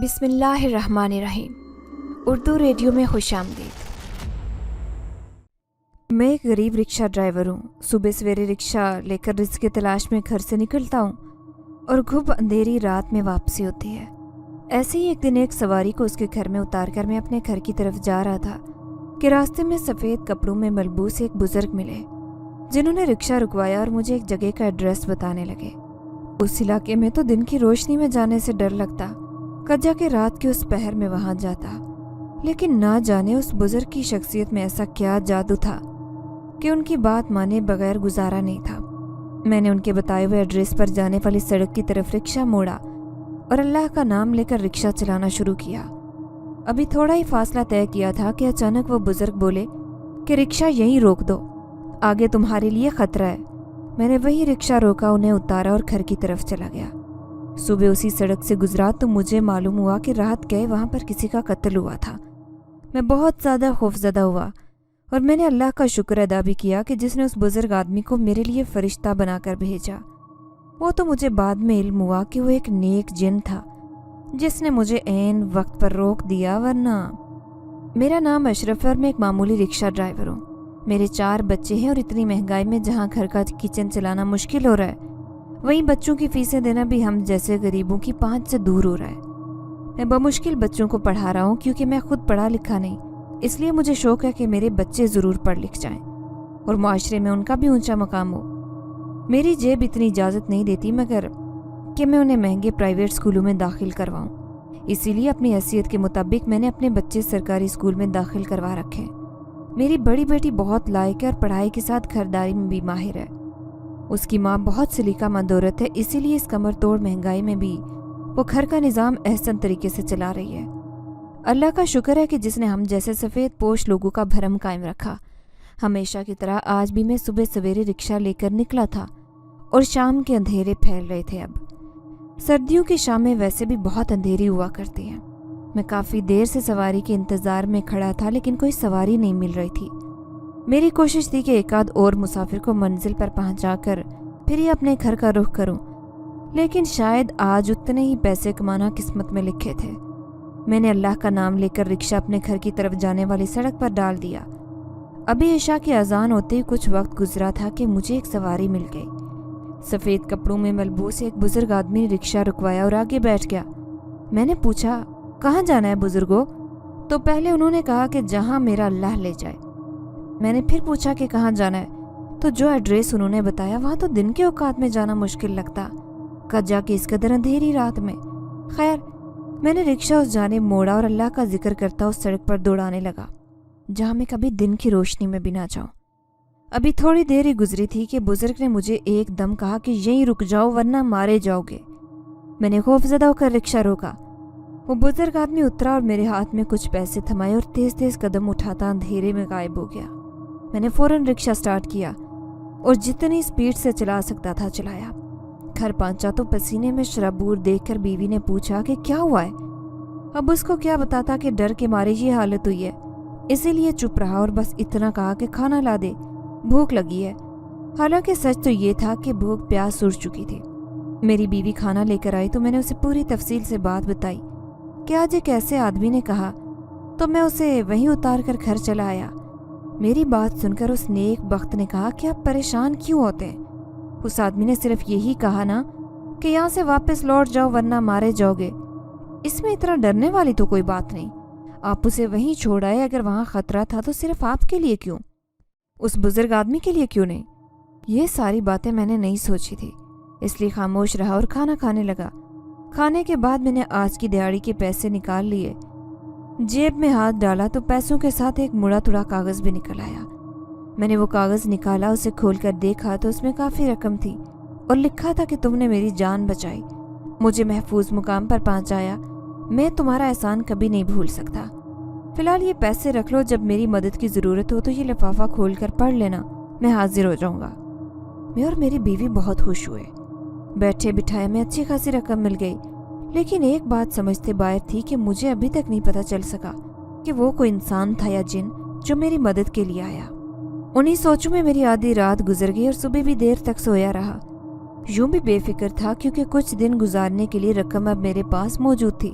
بسم اللہ الرحمن الرحیم۔ اردو ریڈیو میں خوش آمدید۔ میں ایک غریب رکشہ ڈرائیور ہوں۔ صبح سویرے رکشہ لے کر رزق کی تلاش میں گھر سے نکلتا ہوں اور گھب اندھیری رات میں واپسی ہوتی ہے۔ ایسے ہی ایک دن ایک سواری کو اس کے گھر میں اتار کر میں اپنے گھر کی طرف جا رہا تھا کہ راستے میں سفید کپڑوں میں ملبوس ایک بزرگ ملے، جنہوں نے رکشہ رکوایا اور مجھے ایک جگہ کا ایڈریس بتانے لگے۔ اس علاقے میں تو دن کی روشنی میں جانے سے ڈر لگتا، کجا کے رات کے اس پہر میں وہاں جاتا، لیکن نہ جانے اس بزرگ کی شخصیت میں ایسا کیا جادو تھا کہ ان کی بات مانے بغیر گزارا نہیں تھا۔ میں نے ان کے بتائے ہوئے ایڈریس پر جانے والی سڑک کی طرف رکشہ موڑا اور اللہ کا نام لے کر رکشہ چلانا شروع کیا۔ ابھی تھوڑا ہی فاصلہ طے کیا تھا کہ اچانک وہ بزرگ بولے کہ رکشہ یہیں روک دو، آگے تمہارے لیے خطرہ ہے۔ میں نے وہی رکشہ روکا، انہیں اتارا اور گھر کی طرف چلا گیا۔ صبح اسی سڑک سے گزرا تو مجھے معلوم ہوا کہ رات گئے وہاں پر کسی کا قتل ہوا تھا۔ میں بہت زیادہ خوفزدہ ہوا اور میں نے اللہ کا شکر ادا بھی کیا کہ جس نے اس بزرگ آدمی کو میرے لیے فرشتہ بنا کر بھیجا۔ وہ تو مجھے بعد میں علم ہوا کہ وہ ایک نیک جن تھا جس نے مجھے عین وقت پر روک دیا، ورنہ۔ میرا نام اشرف ہے اور میں ایک معمولی رکشہ ڈرائیور ہوں۔ میرے 4 بچے ہیں اور اتنی مہنگائی میں جہاں گھر کا کچن چلانا مشکل ہو رہا ہے، وہیں بچوں کی فیسیں دینا بھی ہم جیسے غریبوں کی پانچ سے دور ہو رہا ہے۔ میں بمشکل بچوں کو پڑھا رہا ہوں کیونکہ میں خود پڑھا لکھا نہیں، اس لیے مجھے شوق ہے کہ میرے بچے ضرور پڑھ لکھ جائیں اور معاشرے میں ان کا بھی اونچا مقام ہو۔ میری جیب اتنی اجازت نہیں دیتی مگر کہ میں انہیں مہنگے پرائیویٹ اسکولوں میں داخل کرواؤں، اسی لیے اپنی حیثیت کے مطابق میں نے اپنے بچے سرکاری اسکول میں داخل کروا رکھے۔ میری بڑی بیٹی بہت لائق ہے اور پڑھائی کے ساتھ گھرداری میں بھی ماہر ہے۔ اس کی ماں بہت سلیقہ مند عورت ہے، اسی لیے اس کمر توڑ مہنگائی میں بھی وہ گھر کا نظام احسن طریقے سے چلا رہی ہے۔ اللہ کا شکر ہے کہ جس نے ہم جیسے سفید پوش لوگوں کا بھرم قائم رکھا۔ ہمیشہ کی طرح آج بھی میں صبح سویرے رکشہ لے کر نکلا تھا اور شام کے اندھیرے پھیل رہے تھے۔ اب سردیوں کی شامیں ویسے بھی بہت اندھیری ہوا کرتی ہیں۔ میں کافی دیر سے سواری کے انتظار میں کھڑا تھا لیکن کوئی سواری نہیں مل رہی تھی۔ میری کوشش تھی کہ ایک آدھ اور مسافر کو منزل پر پہنچا کر پھر ہی اپنے گھر کا رخ کروں، لیکن شاید آج اتنے ہی پیسے کمانا قسمت میں لکھے تھے۔ میں نے اللہ کا نام لے کر رکشہ اپنے گھر کی طرف جانے والی سڑک پر ڈال دیا۔ ابھی عشاء کی اذان ہوتے ہی کچھ وقت گزرا تھا کہ مجھے ایک سواری مل گئی۔ سفید کپڑوں میں ملبوس ایک بزرگ آدمی نے رکشہ رکوایا اور آگے بیٹھ گیا۔ میں نے پوچھا، کہاں جانا ہے بزرگوں؟ تو پہلے انہوں نے کہا کہ جہاں میرا اللہ لے جائے۔ میں نے پھر پوچھا کہ کہاں جانا ہے، تو جو ایڈریس انہوں نے بتایا وہاں تو دن کے اوقات میں جانا مشکل لگتا، کجا کہ اس قدر اندھیری رات میں۔ خیر، میں نے رکشہ اس جانب موڑا اور اللہ کا ذکر کرتا اس سڑک پر دوڑانے لگا جہاں میں کبھی دن کی روشنی میں بھی نہ جاؤں۔ ابھی تھوڑی دیر ہی گزری تھی کہ بزرگ نے مجھے ایک دم کہا کہ یہیں رک جاؤ ورنہ مارے جاؤ گے۔ میں نے خوفزدہ ہو کر رکشہ روکا۔ وہ بزرگ آدمی اترا اور میرے ہاتھ میں کچھ پیسے تھمائے اور تیز تیز قدم اٹھاتا اندھیرے میں غائب ہو گیا۔ میں نے فوراً رکشہ سٹارٹ کیا اور جتنی سپیڈ سے چلا سکتا تھا چلایا۔ گھر پہنچا تو پسینے میں شرابور دیکھ کر بیوی نے پوچھا کہ کیا ہوا ہے۔ اب اس کو کیا بتاتا کہ ڈر کے مارے یہ حالت ہوئی ہے، اسی لیے چپ رہا اور بس اتنا کہا کہ کھانا لا دے، بھوک لگی ہے۔ حالانکہ سچ تو یہ تھا کہ بھوک پیاس سوڑ چکی تھی۔ میری بیوی کھانا لے کر آئی تو میں نے اسے پوری تفصیل سے بات بتائی کہ آج ایک ایسے آدمی نے کہا، تو میں اسے وہیں اتار کر گھر چلا آیا۔ میری بات سن کر اس نیک بخت نے کہا کہ آپ پریشان کیوں ہوتے ہیں؟ اس آدمی نے صرف یہی کہا نا کہ یہاں سے واپس لوٹ جاؤ ورنہ مارے جاؤ گے، اس میں اتنا ڈرنے والی تو کوئی بات نہیں۔ آپ اسے وہیں چھوڑ آئے، اگر وہاں خطرہ تھا تو صرف آپ کے لیے کیوں، اس بزرگ آدمی کے لیے کیوں نہیں؟ یہ ساری باتیں میں نے نہیں سوچی تھی، اس لیے خاموش رہا اور کھانا کھانے لگا۔ کھانے کے بعد میں نے آج کی دیہاڑی کے پیسے نکال لیے، جیب میں ہاتھ ڈالا تو پیسوں کے ساتھ ایک مڑا تڑا کاغذ بھی نکل آیا۔ میں نے وہ کاغذ نکالا، اسے کھول کر دیکھا تو اس میں کافی رقم تھی اور لکھا تھا کہ تم نے میری جان بچائی، مجھے محفوظ مقام پر پہنچایا، میں تمہارا احسان کبھی نہیں بھول سکتا۔ فی الحال یہ پیسے رکھ لو، جب میری مدد کی ضرورت ہو تو یہ لفافہ کھول کر پڑھ لینا، میں حاضر ہو جاؤں گا۔ میں اور میری بیوی بہت خوش ہوئے۔ بیٹھے بٹھائے میں اچھی خاصی رقم مل گئی، لیکن ایک بات سمجھتے باہر تھی کہ مجھے ابھی تک نہیں پتہ چل سکا کہ وہ کوئی انسان تھا یا جن جو میری مدد کے لیے آیا۔ انہی سوچوں میں میری آدھی رات گزر گئی اور صبح بھی دیر تک سویا رہا۔ یوں بھی بے فکر تھا کیونکہ کچھ دن گزارنے کے لیے رقم اب میرے پاس موجود تھی۔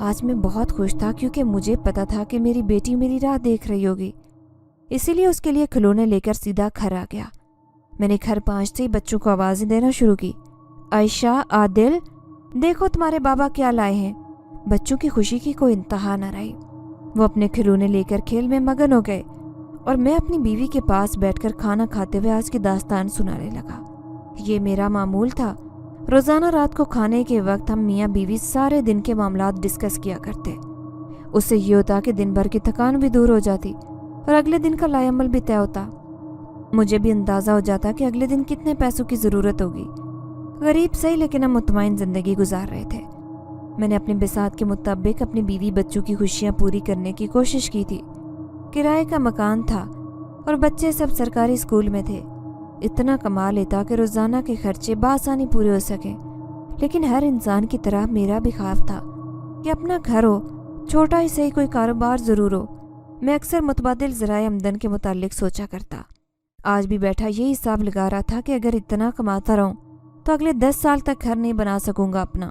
آج میں بہت خوش تھا کیونکہ مجھے پتا تھا کہ میری بیٹی میری راہ دیکھ رہی ہوگی، اسی لیے اس کے لیے کھلونے لے کر سیدھا گھر آ گیا۔ میں نے گھر پہنچتے ہی بچوں کو آوازیں دینا شروع کی، عائشہ، عادل، دیکھو تمہارے بابا کیا لائے ہیں۔ بچوں کی خوشی کی کوئی انتہا نہ رہی، وہ اپنے کھلونے لے کر کھیل میں مگن ہو گئے اور میں اپنی بیوی کے پاس بیٹھ کر کھانا کھاتے ہوئے آج کی داستان سنانے لگا۔ یہ میرا معمول تھا، روزانہ رات کو کھانے کے وقت ہم میاں بیوی سارے دن کے معاملات ڈسکس کیا کرتے۔ اس سے یہ ہوتا کہ دن بھر کی تھکان بھی دور ہو جاتی اور اگلے دن کا لائے عمل بھی طے ہوتا۔ مجھے بھی اندازہ ہو جاتا کہ اگلے دن کتنے پیسوں کی ضرورت ہوگی۔ غریب صحیح لیکن ہم مطمئن زندگی گزار رہے تھے۔ میں نے اپنے بساط کے مطابق اپنی بیوی بچوں کی خوشیاں پوری کرنے کی کوشش کی تھی۔ کرائے کا مکان تھا اور بچے سب سرکاری اسکول میں تھے۔ اتنا کما لیتا کہ روزانہ کے خرچے بآسانی پورے ہو سکیں، لیکن ہر انسان کی طرح میرا بھی خواب تھا کہ اپنا گھر ہو، چھوٹا ہی صحیح کوئی کاروبار ضرور ہو۔ میں اکثر متبادل ذرائع آمدن کے متعلق سوچا کرتا۔ آج بھی بیٹھا یہی حساب لگا رہا تھا کہ اگر اتنا کماتا رہوں تو اگلے 10 سال تک گھر نہیں بنا سکوں گا اپنا۔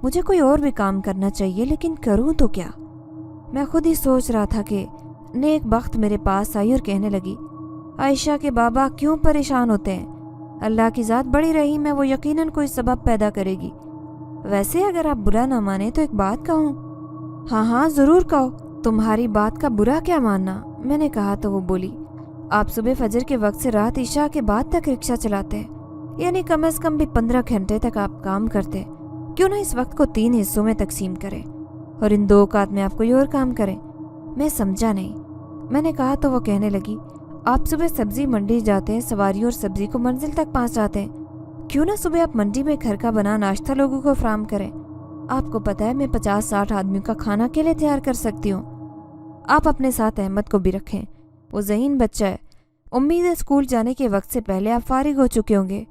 مجھے کوئی اور بھی کام کرنا چاہیے، لیکن کروں تو کیا؟ میں خود ہی سوچ رہا تھا کہ نیک بخت میرے پاس آئی اور کہنے لگی، عائشہ کے بابا کیوں پریشان ہوتے ہیں؟ اللہ کی ذات بڑی رحیم ہے، وہ یقیناً کوئی سبب پیدا کرے گی۔ ویسے اگر آپ برا نہ مانیں تو ایک بات کہوں؟ ہاں ضرور کہو، تمہاری بات کا برا کیا ماننا؟ میں نے کہا تو وہ بولی، آپ صبح فجر کے وقت سے رات عشاء کے بعد تک رکشہ چلاتے ہیں، یعنی کم از کم بھی 15 گھنٹے تک آپ کام کرتے ہیں۔ کیوں نہ اس وقت کو 3 حصوں میں تقسیم کریں اور ان 2 اوقات میں آپ کوئی اور کام کریں؟ میں سمجھا نہیں۔ میں نے کہا تو وہ کہنے لگی، آپ صبح سبزی منڈی جاتے ہیں، سواریوں اور سبزی کو منزل تک پہنچاتے ہیں، کیوں نہ صبح آپ منڈی میں گھر کا بنا ناشتہ لوگوں کو فراہم کریں؟ آپ کو پتہ ہے میں 50-60 آدمیوں کا کھانا اکیلے تیار کر سکتی ہوں۔ آپ اپنے ساتھ احمد کو بھی رکھیں، وہ ذہین بچہ ہے، امید ہے اسکول جانے کے وقت سے پہلے آپ فارغ ہو چکے ہوں گے۔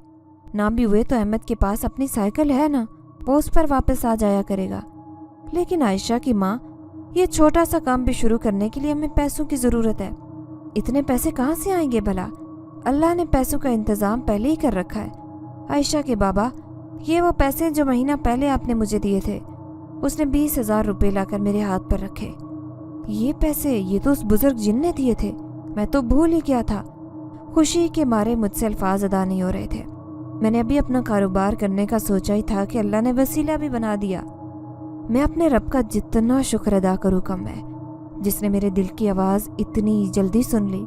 نہ بھی ہوئے تو احمد کے پاس اپنی سائیکل ہے نا، وہ اس پر واپس آ جایا کرے گا۔ لیکن عائشہ کی ماں، یہ چھوٹا سا کام بھی شروع کرنے کے لیے ہمیں پیسوں کی ضرورت ہے۔ اتنے پیسے کہاں سے آئیں گے بھلا؟ اللہ نے پیسوں کا انتظام پہلے ہی کر رکھا ہے۔ عائشہ کے بابا، یہ وہ پیسے جو مہینہ پہلے آپ نے مجھے دیے تھے۔ اس نے 20,000 روپے لا کر میرے ہاتھ پر رکھے۔ یہ پیسے، یہ تو اس بزرگ جن نے دیے تھے، میں تو بھول ہی گیا تھا۔ خوشی کے مارے مجھ سے الفاظ ادا نہیں ہو رہے تھے۔ میں نے ابھی اپنا کاروبار کرنے کا سوچا ہی تھا کہ اللہ نے وسیلہ بھی بنا دیا۔ میں اپنے رب کا جتنا شکر ادا کروں کم ہے، جس نے میرے دل کی آواز اتنی جلدی سن لی۔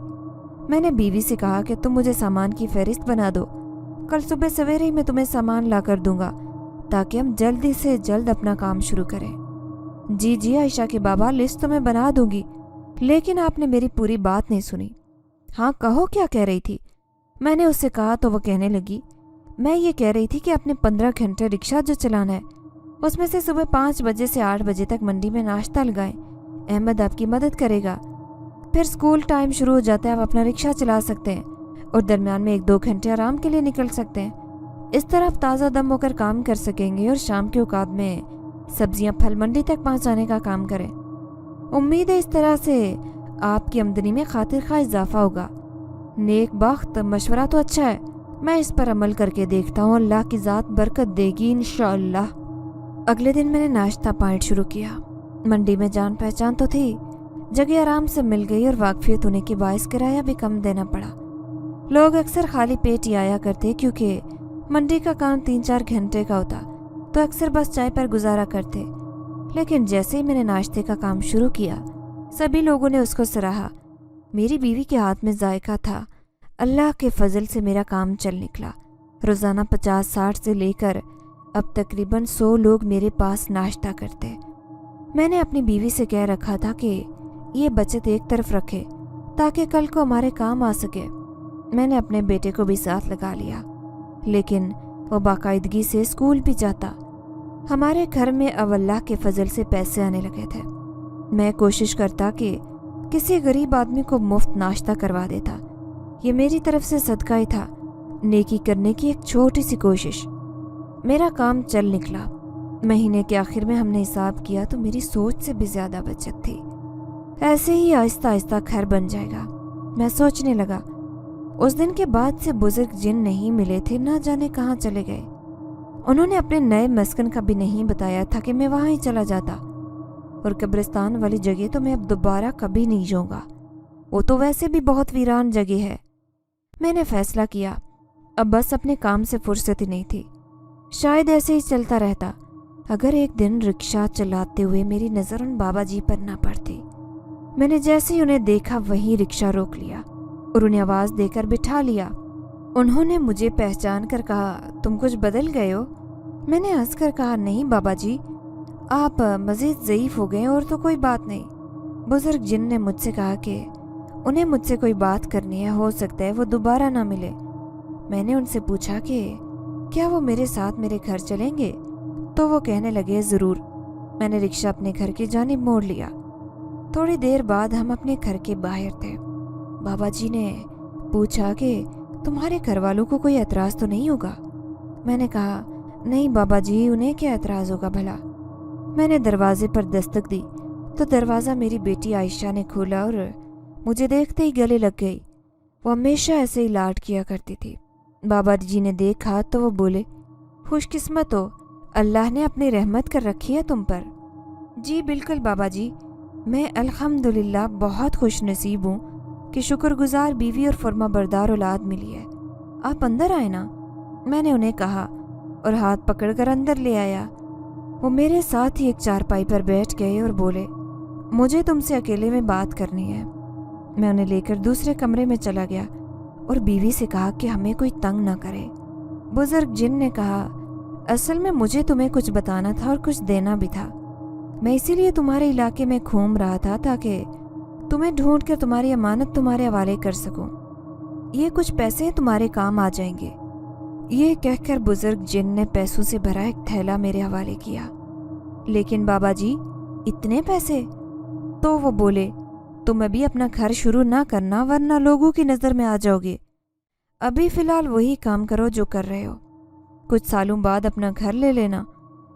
میں نے بیوی سے کہا کہ تم مجھے سامان کی فہرست بنا دو، کل صبح سویرے ہی میں تمہیں سامان لا کر دوں گا تاکہ ہم جلدی سے جلد اپنا کام شروع کریں۔ جی عائشہ کے بابا، لسٹ تو میں بنا دوں گی، لیکن آپ نے میری پوری بات نہیں سنی۔ ہاں کہو، کیا کہہ رہی تھی؟ میں نے اس سے کہا تو وہ کہنے لگی، میں یہ کہہ رہی تھی کہ اپنے 15 گھنٹے رکشہ جو چلانا ہے اس میں سے صبح 5 بجے سے 8 بجے تک منڈی میں ناشتہ لگائیں، احمد آپ کی مدد کرے گا۔ پھر اسکول ٹائم شروع ہو جاتا ہے، آپ اپنا رکشہ چلا سکتے ہیں اور درمیان میں 1-2 گھنٹے آرام کے لیے نکل سکتے ہیں۔ اس طرح آپ تازہ دم ہو کر کام کر سکیں گے اور شام کے اوقات میں سبزیاں پھل منڈی تک پہنچانے کا کام کریں۔ امید ہے اس طرح سے آپ کی آمدنی میں خاطر خواہ اضافہ ہوگا۔ نیک بخت، مشورہ تو اچھا ہے، میں اس پر عمل کر کے دیکھتا ہوں، اللہ کی ذات برکت دے گی انشاءاللہ۔ اگلے دن میں نے ناشتہ پوائنٹ شروع کیا۔ منڈی میں جان پہچان تو تھی، جگہ آرام سے مل گئی اور واقفیت ہونے کے باعث کرایہ بھی کم دینا پڑا۔ لوگ اکثر خالی پیٹ ہی آیا کرتے کیونکہ منڈی کا کام 3-4 گھنٹے کا ہوتا تو اکثر بس چائے پر گزارا کرتے۔ لیکن جیسے ہی میں نے ناشتے کا کام شروع کیا، سبھی لوگوں نے اس کو سراہا۔ میری بیوی کے ہاتھ میں ذائقہ تھا۔ اللہ کے فضل سے میرا کام چل نکلا۔ روزانہ 50-60 سے لے کر اب تقریباً 100 لوگ میرے پاس ناشتہ کرتے۔ میں نے اپنی بیوی سے کہہ رکھا تھا کہ یہ بچت ایک طرف رکھے تاکہ کل کو ہمارے کام آ سکے۔ میں نے اپنے بیٹے کو بھی ساتھ لگا لیا، لیکن وہ باقاعدگی سے اسکول بھی جاتا۔ ہمارے گھر میں اب اللہ کے فضل سے پیسے آنے لگے تھے۔ میں کوشش کرتا کہ کسی غریب آدمی کو مفت ناشتہ کروا دیتا۔ یہ میری طرف سے صدقہ ہی تھا، نیکی کرنے کی ایک چھوٹی سی کوشش۔ میرا کام چل نکلا۔ مہینے کے آخر میں ہم نے حساب کیا تو میری سوچ سے بھی زیادہ بچت تھی۔ ایسے ہی آہستہ آہستہ گھر بن جائے گا، میں سوچنے لگا۔ اس دن کے بعد سے بزرگ جن نہیں ملے تھے، نہ جانے کہاں چلے گئے۔ انہوں نے اپنے نئے مسکن کا بھی نہیں بتایا تھا کہ میں وہاں ہی چلا جاتا۔ اور قبرستان والی جگہ تو میں اب دوبارہ کبھی نہیں جاؤں گا، وہ تو ویسے بھی بہت ویران جگہ ہے۔ میں نے فیصلہ کیا اب بس اپنے کام سے فرصت ہی نہیں تھی، شاید ایسے ہی چلتا رہتا اگر ایک دن رکشہ چلاتے ہوئے میری نظر ان بابا جی پر نہ پڑتی۔ میں نے جیسے ہی انہیں دیکھا وہیں رکشہ روک لیا اور انہیں آواز دے کر بٹھا لیا۔ انہوں نے مجھے پہچان کر کہا، تم کچھ بدل گئے ہو؟ میں نے ہنس کر کہا، نہیں بابا جی، آپ مزید ضعیف ہو گئے اور تو کوئی بات نہیں۔ بزرگ جن نے مجھ سے کہا کہ انہیں مجھ سے کوئی بات کرنی ہے، ہو سکتا ہے وہ دوبارہ نہ ملے۔ میں نے ان سے پوچھا کہ کیا وہ میرے ساتھ میرے گھر چلیں گے؟ تو وہ کہنے لگے، ضرور۔ میں نے رکشہ اپنے گھر کی جانب موڑ لیا۔ تھوڑی دیر بعد ہم اپنے گھر کے باہر تھے۔ بابا جی نے پوچھا کہ تمہارے گھر والوں کو کوئی اعتراض تو نہیں ہوگا؟ میں نے کہا، نہیں بابا جی، انہیں کیا اعتراض ہوگا بھلا۔ میں نے دروازے پر دستک دی تو دروازہ میری بیٹی عائشہ نے کھولا اور مجھے دیکھتے ہی گلے لگ گئی۔ وہ ہمیشہ ایسے ہی لاڈ کیا کرتی تھی۔ بابا جی نے دیکھا تو وہ بولے، خوش قسمت ہو، اللہ نے اپنی رحمت کر رکھی ہے تم پر۔ جی بالکل بابا جی، میں الحمدللہ بہت خوش نصیب ہوں کہ شکر گزار بیوی اور فرما بردار اولاد ملی ہے۔ آپ اندر آئے نا، میں نے انہیں کہا اور ہاتھ پکڑ کر اندر لے آیا۔ وہ میرے ساتھ ہی ایک چارپائی پر بیٹھ گئے اور بولے، مجھے تم سے اکیلے میں بات کرنی ہے۔ میں انہیں لے کر دوسرے کمرے میں چلا گیا اور بیوی سے کہا کہ ہمیں کوئی تنگ نہ کرے۔ بزرگ جن نے کہا، اصل میں مجھے تمہیں کچھ بتانا تھا اور کچھ دینا بھی تھا۔ میں اسی لیے تمہارے علاقے میں گھوم رہا تھا تاکہ تمہیں ڈھونڈ کر تمہاری امانت تمہارے حوالے کر سکوں۔ یہ کچھ پیسے تمہارے کام آ جائیں گے۔ یہ کہہ کر بزرگ جن نے پیسوں سے بھرا ایک تھیلا میرے حوالے کیا۔ لیکن بابا جی، اتنے پیسے؟ تو وہ بولے، تم ابھی اپنا گھر شروع نہ کرنا ورنہ لوگوں کی نظر میں آ جاؤ گے۔ ابھی فی الحال وہی کام کرو جو کر رہے ہو، کچھ سالوں بعد اپنا گھر لے لینا،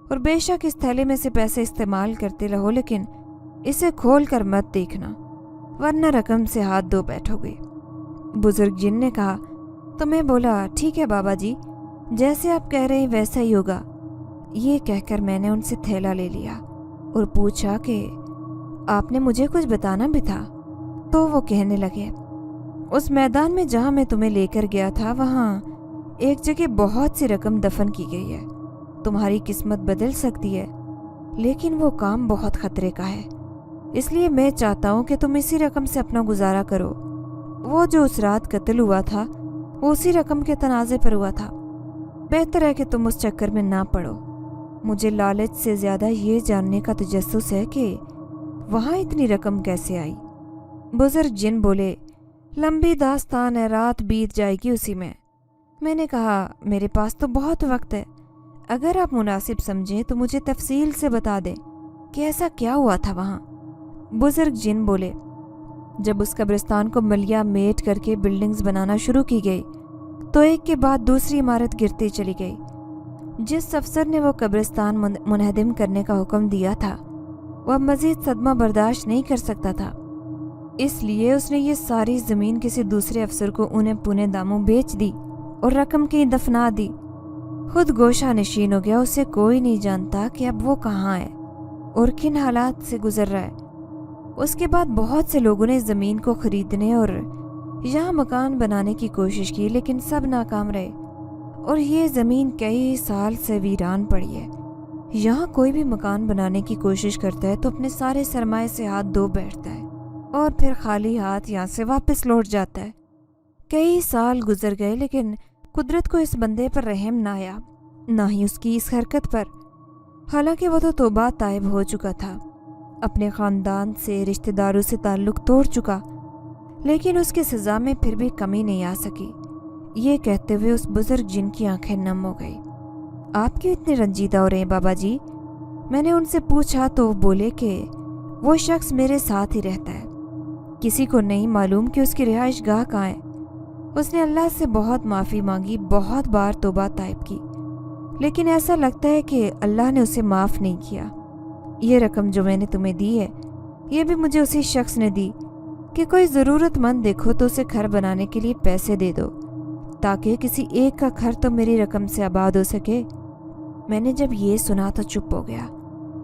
اور بے شک اس تھیلے میں سے پیسے استعمال کرتے رہو، لیکن اسے کھول کر مت دیکھنا ورنہ رقم سے ہاتھ دھو بیٹھو گے۔ بزرگ جن نے کہا تو میں بولا، ٹھیک ہے بابا جی، جیسے آپ کہہ رہے ہیں ویسا ہی ہوگا۔ یہ کہہ کر میں نے ان سے تھیلا لے لیا اور پوچھا کہ آپ نے مجھے کچھ بتانا بھی تھا؟ تو وہ کہنے لگے، اس میدان میں جہاں میں تمہیں لے کر گیا تھا وہاں ایک جگہ بہت سی رقم دفن کی گئی ہے۔ تمہاری قسمت بدل سکتی ہے، لیکن وہ کام بہت خطرے کا ہے، اس لیے میں چاہتا ہوں کہ تم اسی رقم سے اپنا گزارا کرو۔ وہ جو اس رات قتل ہوا تھا وہ اسی رقم کے تنازع پر ہوا تھا، بہتر ہے کہ تم اس چکر میں نہ پڑو۔ مجھے لالچ سے زیادہ یہ جاننے کا تجسس ہے کہ وہاں اتنی رقم کیسے آئی۔ بزرگ جن بولے، لمبی داستان ہے، رات بیت جائے گی اسی میں۔ میں نے کہا، میرے پاس تو بہت وقت ہے، اگر آپ مناسب سمجھیں تو مجھے تفصیل سے بتا دیں کہ ایسا کیا ہوا تھا وہاں۔ بزرگ جن بولے، جب اس قبرستان کو ملیا میٹ کر کے بلڈنگز بنانا شروع کی گئی تو ایک کے بعد دوسری عمارت گرتی چلی گئی۔ جس افسر نے وہ قبرستان منہدم کرنے کا حکم دیا تھا وہ اب مزید صدمہ برداشت نہیں کر سکتا تھا، اس لیے اس نے یہ ساری زمین کسی دوسرے افسر کو اونے پونے داموں بیچ دی اور رقم کہیں دفنا دی۔ خود گوشہ نشین ہو گیا، اسے کوئی نہیں جانتا کہ اب وہ کہاں ہے اور کن حالات سے گزر رہا ہے۔ اس کے بعد بہت سے لوگوں نے زمین کو خریدنے اور یہاں مکان بنانے کی کوشش کی، لیکن سب ناکام رہے اور یہ زمین کئی سال سے ویران پڑی ہے۔ یہاں کوئی بھی مکان بنانے کی کوشش کرتا ہے تو اپنے سارے سرمایے سے ہاتھ دھو بیٹھتا ہے اور پھر خالی ہاتھ یہاں سے واپس لوٹ جاتا ہے۔ کئی سال گزر گئے لیکن قدرت کو اس بندے پر رحم نہ آیا، نہ ہی اس کی اس حرکت پر، حالانکہ وہ تو توبہ طائب ہو چکا تھا، اپنے خاندان سے رشتہ داروں سے تعلق توڑ چکا، لیکن اس کی سزا میں پھر بھی کمی نہیں آ سکی۔ یہ کہتے ہوئے اس بزرگ جن کی آنکھیں نم ہو گئی۔ آپ کیوں اتنے رنجیدہ ہو رہے ہیں بابا جی؟ میں نے ان سے پوچھا تو وہ بولے کہ وہ شخص میرے ساتھ ہی رہتا ہے، کسی کو نہیں معلوم کہ اس کی رہائش گاہ کہاں ہے۔ اس نے اللہ سے بہت معافی مانگی، بہت بار توبہ طائب کی، لیکن ایسا لگتا ہے کہ اللہ نے اسے معاف نہیں کیا۔ یہ رقم جو میں نے تمہیں دی ہے یہ بھی مجھے اسی شخص نے دی کہ کوئی ضرورت مند دیکھو تو اسے گھر بنانے کے لیے پیسے دے دو تاکہ کسی ایک کا گھر تو میری رقم سے آباد ہو سکے۔ میں نے جب یہ سنا تو چپ ہو گیا،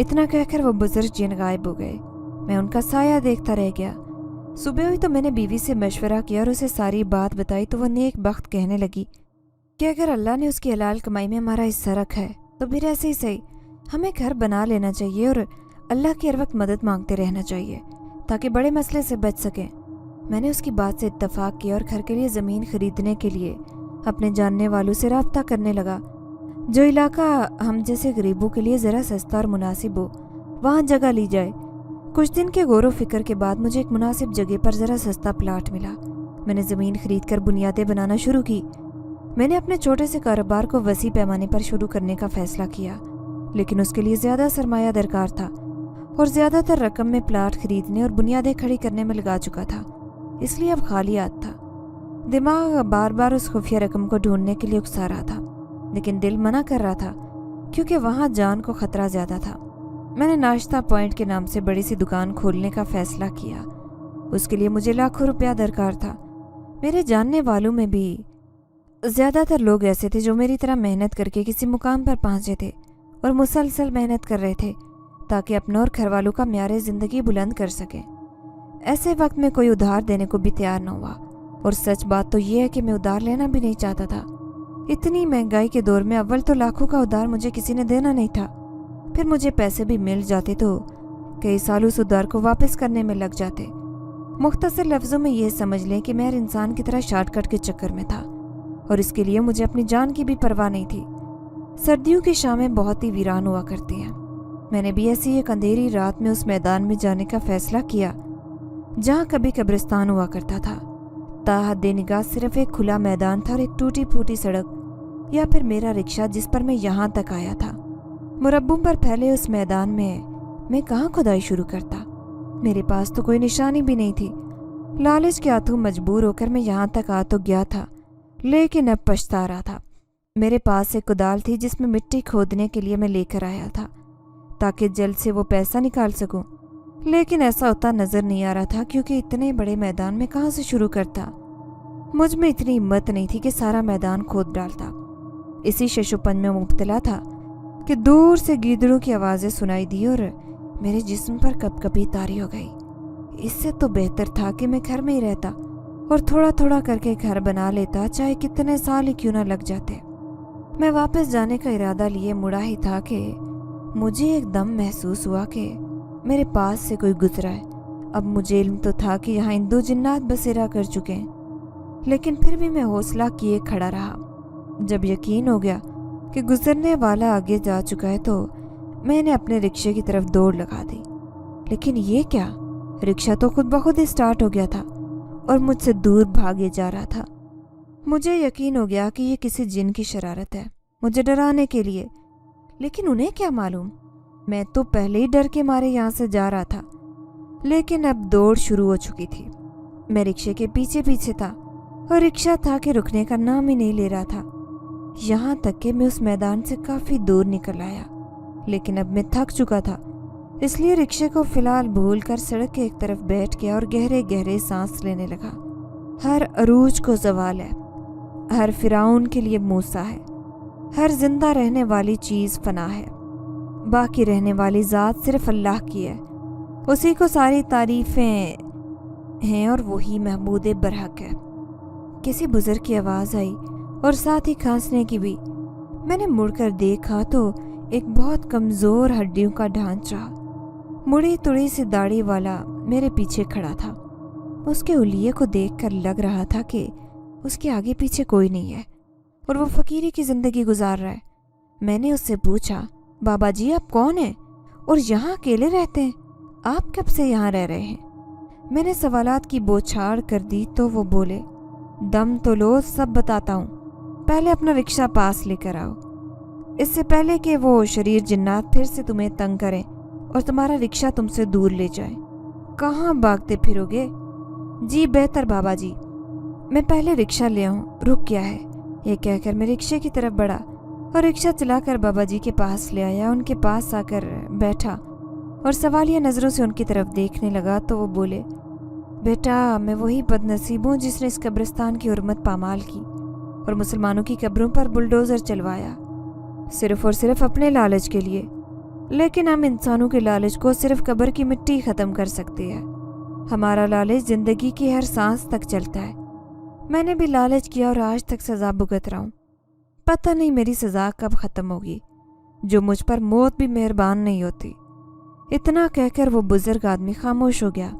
اتنا کہہ کر وہ بزرگ جن غائب ہو گئے۔ میں ان کا سایہ دیکھتا رہ گیا۔ صبح ہوئی تو میں نے بیوی سے مشورہ کیا اور اسے ساری بات بتائی تو وہ نیک بخت کہنے لگی کہ اگر اللہ نے اس کی حلال کمائی میں ہمارا حصہ رکھا ہے تو پھر ایسے ہی صحیح ہمیں گھر بنا لینا چاہیے اور اللہ کی ہر وقت مدد مانگتے رہنا چاہیے تاکہ بڑے مسئلے سے بچ سکیں۔ میں نے اس کی بات سے اتفاق کیا اور گھر کے لیے زمین خریدنے کے لیے اپنے جاننے والوں سے رابطہ کرنے لگا۔ جو علاقہ ہم جیسے غریبوں کے لیے ذرا سستا اور مناسب ہو وہاں جگہ لی جائے۔ کچھ دن کے غور و فکر کے بعد مجھے ایک مناسب جگہ پر ذرا سستا پلاٹ ملا۔ میں نے زمین خرید کر بنیادیں بنانا شروع کی۔ میں نے اپنے چھوٹے سے کاروبار کو وسیع پیمانے پر شروع کرنے کا فیصلہ کیا، لیکن اس کے لیے زیادہ سرمایہ درکار تھا اور زیادہ تر رقم میں پلاٹ خریدنے اور بنیادیں کھڑی کرنے میں لگا چکا تھا، اس لیے اب خالی ہاتھ تھا۔ دماغ بار بار اس خفیہ رقم کو ڈھونڈنے کے لیے اکسا رہا تھا، لیکن دل منع کر رہا تھا کیونکہ وہاں جان کو خطرہ زیادہ تھا۔ میں نے ناشتہ پوائنٹ کے نام سے بڑی سی دکان کھولنے کا فیصلہ کیا۔ اس کے لیے مجھے لاکھوں روپیہ درکار تھا۔ میرے جاننے والوں میں بھی زیادہ تر لوگ ایسے تھے جو میری طرح محنت کر کے کسی مقام پر پہنچے تھے اور مسلسل محنت کر رہے تھے تاکہ اپنے اور گھر والوں کا معیار زندگی بلند کر سکیں۔ ایسے وقت میں کوئی ادھار دینے کو بھی تیار نہ ہوا، اور سچ بات تو یہ ہے کہ میں ادھار لینا بھی نہیں چاہتا تھا۔ اتنی مہنگائی کے دور میں اول تو لاکھوں کا ادھار مجھے کسی نے دینا نہیں تھا، پھر مجھے پیسے بھی مل جاتے تو کئی سال اس ادھار کو واپس کرنے میں لگ جاتے۔ مختصر لفظوں میں یہ سمجھ لیں کہ میں ہر انسان کی طرح شارٹ کٹ کے چکر میں تھا، اور اس کے لیے مجھے اپنی جان کی بھی پرواہ نہیں تھی۔ سردیوں کی شامیں بہت ہی ویران ہوا کرتی ہیں۔ میں نے بھی ایسی ایک اندھیری رات میں اس میدان میں جانے کا فیصلہ کیا جہاں کبھی قبرستان ہوا کرتا تھا۔ تاحد نگاہ صرف ایک کھلا میدان تھا اور ایک ٹوٹی پھوٹی سڑک، یا پھر میرا رکشہ جس پر میں یہاں تک آیا تھا۔ مربوں پر پھیلے اس میدان میں کہاں کھدائی شروع کرتا؟ میرے پاس تو کوئی نشانی بھی نہیں تھی۔ لالچ کے ہاتھوں مجبور ہو کر میں یہاں تک آ تو گیا تھا، لیکن اب پچھتا رہا تھا۔ میرے پاس ایک کدال تھی جس میں مٹی کھودنے کے لیے میں لے کر آیا تھا تاکہ جلد سے وہ پیسہ نکال سکوں، لیکن ایسا ہوتا نظر نہیں آ رہا تھا کیونکہ اتنے بڑے میدان میں کہاں سے شروع کرتا۔ مجھ میں اتنی ہمت نہیں تھی کہ سارا میدان کھود ڈالتا۔ اسی ششوپن میں مبتلا تھا کہ دور سے گیدڑوں کی آوازیں سنائی دی اور میرے جسم پر کپ کپی طاری ہو گئی۔ اس سے تو بہتر تھا کہ میں گھر میں ہی رہتا اور تھوڑا تھوڑا کر کے گھر بنا لیتا، چاہے کتنے سال ہی کیوں نہ لگ جاتے۔ میں واپس جانے کا ارادہ لیے مڑا ہی تھا کہ مجھے ایک دم محسوس ہوا کہ میرے پاس سے کوئی گزرا ہے۔ اب مجھے علم تو تھا کہ یہاں ہندو جنات بسیرا کر چکے ہیں، لیکن پھر بھی میں حوصلہ کیے کھڑا رہا۔ جب یقین ہو گیا کہ گزرنے والا آگے جا چکا ہے تو میں نے اپنے رکشے کی طرف دوڑ لگا دی، لیکن یہ کیا، رکشہ تو خود بخود ہی سٹارٹ ہو گیا تھا اور مجھ سے دور بھاگے جا رہا تھا۔ مجھے یقین ہو گیا کہ یہ کسی جن کی شرارت ہے مجھے ڈرانے کے لیے، لیکن انہیں کیا معلوم، میں تو پہلے ہی ڈر کے مارے یہاں سے جا رہا تھا۔ لیکن اب دوڑ شروع ہو چکی تھی۔ میں رکشے کے پیچھے پیچھے تھا اور رکشہ تھا کہ رکنے کا نام ہی نہیں لے رہا تھا، یہاں تک کہ میں اس میدان سے کافی دور نکل آیا۔ لیکن اب میں تھک چکا تھا، اس لیے رکشے کو فی الحال بھول کر سڑک کے ایک طرف بیٹھ گیا اور گہرے گہرے سانس لینے لگا۔ ہر عروج کو زوال ہے، ہر فرعون کے لیے موسیٰ ہے، ہر زندہ رہنے والی چیز فنا ہے، باقی رہنے والی ذات صرف اللہ کی ہے، اسی کو ساری تعریفیں ہیں اور وہی محمود برحق ہے۔ کسی بزرگ کی آواز آئی اور ساتھ ہی کھانسنے کی بھی۔ میں نے مڑ کر دیکھا تو ایک بہت کمزور ہڈیوں کا ڈھانچہ مڑی تڑی سی داڑھی والا میرے پیچھے کھڑا تھا۔ اس کے حلیے کو دیکھ کر لگ رہا تھا کہ اس کے آگے پیچھے کوئی نہیں ہے اور وہ فقیری کی زندگی گزار رہا ہے۔ میں نے اس سے پوچھا، بابا جی آپ کون ہیں اور یہاں اکیلے رہتے ہیں؟ آپ کب سے یہاں رہ رہے ہیں؟ میں نے سوالات کی بوچھاڑ کر دی تو وہ بولے، دم تو لو، سب بتاتا ہوں، پہلے اپنا رکشہ پاس لے کر آؤ، اس سے پہلے کہ وہ شریر جنات پھر سے تمہیں تنگ کریں اور تمہارا رکشہ تم سے دور لے جائیں۔ کہاں بھاگتے پھرو گے؟ جی بہتر بابا جی، میں پہلے رکشہ لے آؤں، رک گیا ہے، یہ کہہ کر میں رکشے کی طرف بڑھا اور رکشہ چلا کر بابا جی کے پاس لے آیا۔ ان کے پاس آ کر بیٹھا اور سوالیہ نظروں سے ان کی طرف دیکھنے لگا تو وہ بولے، بیٹا میں وہی بد نصیب ہوں جس نے اس قبرستان کی حرمت پامال کی اور مسلمانوں کی قبروں پر بلڈوزر چلوایا، صرف اور صرف اپنے لالچ کے لیے۔ لیکن ہم انسانوں کے لالچ کو صرف قبر کی مٹی ختم کر سکتی ہے۔ ہمارا لالچ زندگی کی ہر سانس تک چلتا ہے۔ میں نے بھی لالچ کیا اور آج تک سزا بھگت رہا ہوں۔ پتہ نہیں میری سزا کب ختم ہوگی، جو مجھ پر موت بھی مہربان نہیں ہوتی۔ اتنا کہہ کر وہ بزرگ آدمی خاموش ہو گیا۔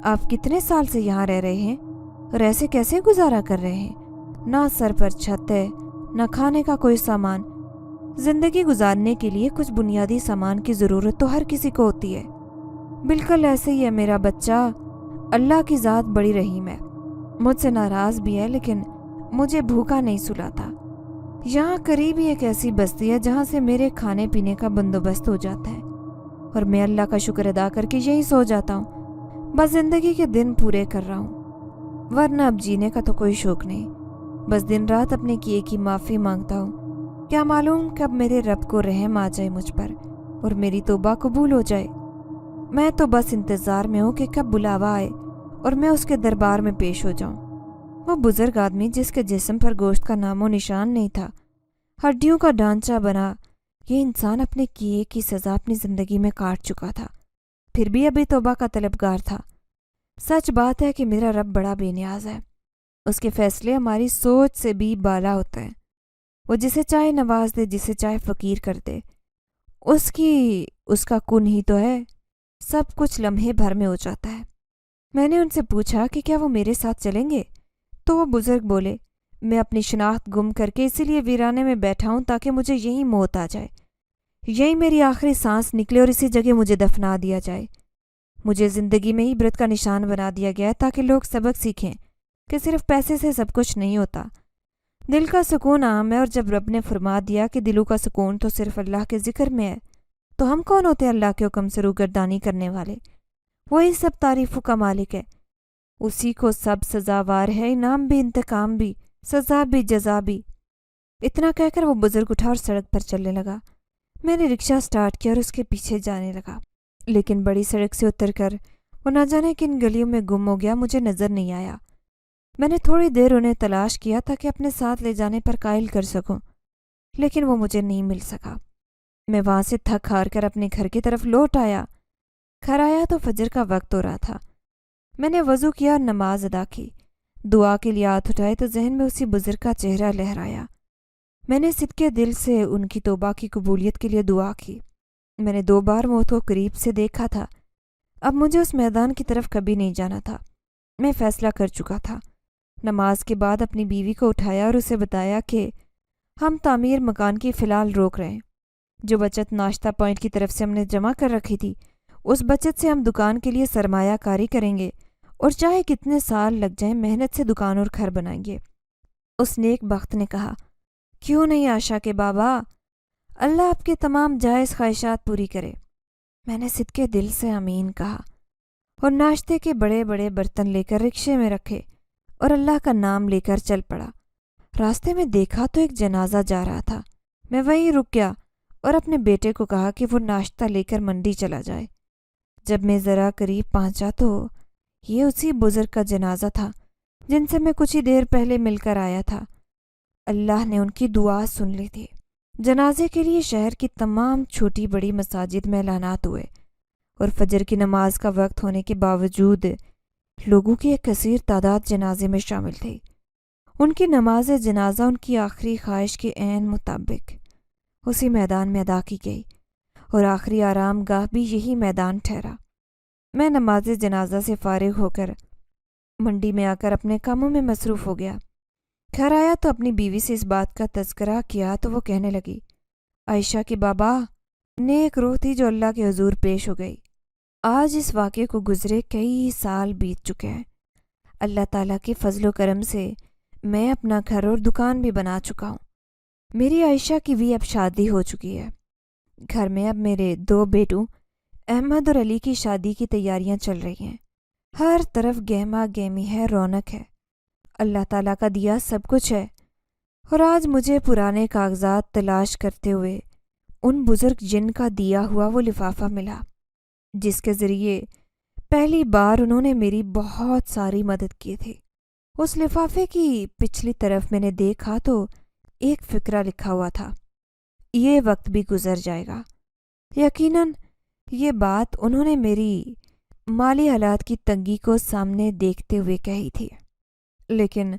آپ کتنے سال سے یہاں رہ رہے ہیں اور ایسے کیسے گزارا کر رہے ہیں؟ نہ سر پر چھت ہے، نہ کھانے کا کوئی سامان۔ زندگی گزارنے کے لیے کچھ بنیادی سامان کی ضرورت تو ہر کسی کو ہوتی ہے۔ بالکل ایسے ہی ہے میرا بچہ۔ اللہ کی ذات بڑی رحیم ہے، مجھ سے ناراض بھی ہے لیکن مجھے بھوکا نہیں سلاتا۔ یہاں قریب ہی ایک ایسی بستی ہے جہاں سے میرے کھانے پینے کا بندوبست ہو جاتا ہے اور میں اللہ کا شکر ادا کر کے یہیں سو جاتا ہوں۔ بس زندگی کے دن پورے کر رہا ہوں، ورنہ اب جینے کا تو کوئی شوق نہیں۔ بس دن رات اپنے کیے کی معافی مانگتا ہوں۔ کیا معلوم کب میرے رب کو رحم آ جائے مجھ پر اور میری توبہ قبول ہو جائے۔ میں تو بس انتظار میں ہوں کہ کب بلاوا آئے اور میں اس کے دربار میں پیش ہو جاؤں۔ وہ بزرگ آدمی جس کے جسم پر گوشت کا نام و نشان نہیں تھا، ہڈیوں کا ڈھانچہ بنا، یہ انسان اپنے کیے کی سزا اپنی زندگی میں کاٹ چکا تھا، پھر بھی ابھی توبہ کا طلبگار تھا۔ سچ بات ہے کہ میرا رب بڑا بے نیاز ہے، اس کے فیصلے ہماری سوچ سے بھی بالا ہوتے ہیں۔ وہ جسے چاہے نواز دے، جسے چاہے فقیر کر دے، اس کا کن ہی تو ہے، سب کچھ لمحے بھر میں ہو جاتا ہے۔ میں نے ان سے پوچھا کہ کیا وہ میرے ساتھ چلیں گے، تو وہ بزرگ بولے، میں اپنی شناخت گم کر کے اسی لیے ویرانے میں بیٹھا ہوں تاکہ مجھے یہیں موت آ جائے، یہیں میری آخری سانس نکلے اور اسی جگہ مجھے دفنا دیا جائے۔ مجھے زندگی میں عبرت کا نشان بنا دیا گیا ہے تاکہ لوگ سبق سیکھیں کہ صرف پیسے سے سب کچھ نہیں ہوتا۔ دل کا سکون عام ہے، اور جب رب نے فرما دیا کہ دلوں کا سکون تو صرف اللہ کے ذکر میں ہے، تو ہم کون ہوتے اللہ کے حکم سے روگردانی کرنے والے؟ وہی سب تعریفوں کا مالک ہے، اسی کو سب سزاوار ہے، انعام بھی، انتقام بھی، سزا بھی، جزا بھی۔ اتنا کہہ کر وہ بزرگ اٹھا اور سڑک پر چلنے لگا۔ میں نے رکشہ سٹارٹ کیا اور اس کے پیچھے جانے لگا، لیکن بڑی سڑک سے اتر کر وہ نہ جانے کن گلیوں میں گم ہو گیا، مجھے نظر نہیں آیا۔ میں نے تھوڑی دیر انہیں تلاش کیا تاکہ اپنے ساتھ لے جانے پر قائل کر سکوں، لیکن وہ مجھے نہیں مل سکا۔ میں وہاں سے تھک ہار کر اپنے گھر کی طرف لوٹ آیا۔ گھر آیا تو فجر کا وقت ہو رہا تھا۔ میں نے وضو کیا اور نماز ادا کی۔ دعا کے لیے ہاتھ اٹھائے تو ذہن میں اسی بزرگ کا چہرہ لہرایا۔ میں نے صدقے دل سے ان کی توبہ کی قبولیت کے لیے دعا کی۔ میں نے 2 بار موت کو قریب سے دیکھا تھا، اب مجھے اس میدان کی طرف کبھی نہیں جانا تھا۔ میں فیصلہ کر چکا تھا۔ نماز کے بعد اپنی بیوی کو اٹھایا اور اسے بتایا کہ ہم تعمیر مکان کی فی الحال روک رہے ہیں۔ جو بچت ناشتہ پوائنٹ کی طرف سے ہم نے جمع کر رکھی تھی، اس بچت سے ہم دکان کے لیے سرمایہ کاری کریں گے اور چاہے کتنے سال لگ جائیں محنت سے دکان اور گھر بنائیں گے۔ اس نیک بخت نے کہا، کیوں نہیں آشا کے بابا، اللہ آپ کے تمام جائز خواہشات پوری کرے۔ میں نے صدقے دل سے آمین کہا اور ناشتے کے بڑے بڑے برتن لے کر رکشے میں رکھے اور اللہ کا نام لے کر چل پڑا۔ راستے میں دیکھا تو ایک جنازہ جا رہا تھا۔ میں وہیں رک گیا اور اپنے بیٹے کو کہا کہ وہ ناشتہ لے کر منڈی چلا جائے۔ جب میں ذرا قریب پہنچا تو یہ اسی بزرگ کا جنازہ تھا جن سے میں کچھ ہی دیر پہلے مل کر آیا تھا۔ اللہ نے ان کی دعا سن لی تھی۔ جنازے کے لیے شہر کی تمام چھوٹی بڑی مساجد میں اعلانات ہوئے اور فجر کی نماز کا وقت ہونے کے باوجود لوگوں کی ایک کثیر تعداد جنازے میں شامل تھی۔ ان کی نماز جنازہ ان کی آخری خواہش کے عین مطابق اسی میدان میں ادا کی گئی اور آخری آرام گاہ بھی یہی میدان ٹھہرا۔ میں نماز جنازہ سے فارغ ہو کر منڈی میں آ کر اپنے کاموں میں مصروف ہو گیا۔ گھر آیا تو اپنی بیوی سے اس بات کا تذکرہ کیا تو وہ کہنے لگی، عائشہ کے بابا نیک روح تھی جو اللہ کے حضور پیش ہو گئی۔ آج اس واقعے کو گزرے کئی سال بیت چکے ہیں۔ اللہ تعالیٰ کے فضل و کرم سے میں اپنا گھر اور دکان بھی بنا چکا ہوں۔ میری عائشہ کی بھی اب شادی ہو چکی ہے۔ گھر میں اب میرے 2 بیٹوں احمد اور علی کی شادی کی تیاریاں چل رہی ہیں۔ ہر طرف گہما گہمی ہے، رونق ہے۔ اللہ تعالیٰ کا دیا سب کچھ ہے۔ اور آج مجھے پرانے کاغذات تلاش کرتے ہوئے ان بزرگ جن کا دیا ہوا وہ لفافہ ملا، جس کے ذریعے پہلی بار انہوں نے میری بہت ساری مدد کی تھی۔ اس لفافے کی پچھلی طرف میں نے دیکھا تو ایک فقرہ لکھا ہوا تھا، یہ وقت بھی گزر جائے گا، یقیناً یہ بات انہوں نے میری مالی حالات کی تنگی کو سامنے دیکھتے ہوئے کہی تھی، لیکن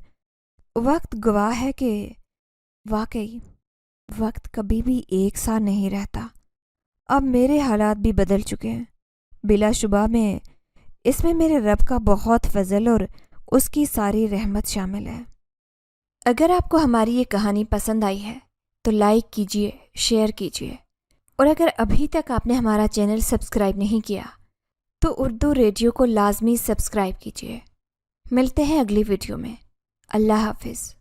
وقت گواہ ہے کہ واقعی وقت کبھی بھی ایک سا نہیں رہتا۔ اب میرے حالات بھی بدل چکے ہیں، بلا شبہ اس میں میرے رب کا بہت فضل اور اس کی ساری رحمت شامل ہے۔ اگر آپ کو ہماری یہ کہانی پسند آئی ہے تو لائک کیجیے، شیئر کیجیے، اور اگر ابھی تک آپ نے ہمارا چینل سبسکرائب نہیں کیا تو اردو ریڈیو کو لازمی سبسکرائب کیجیے۔ ملتے ہیں اگلی ویڈیو میں۔ اللہ حافظ۔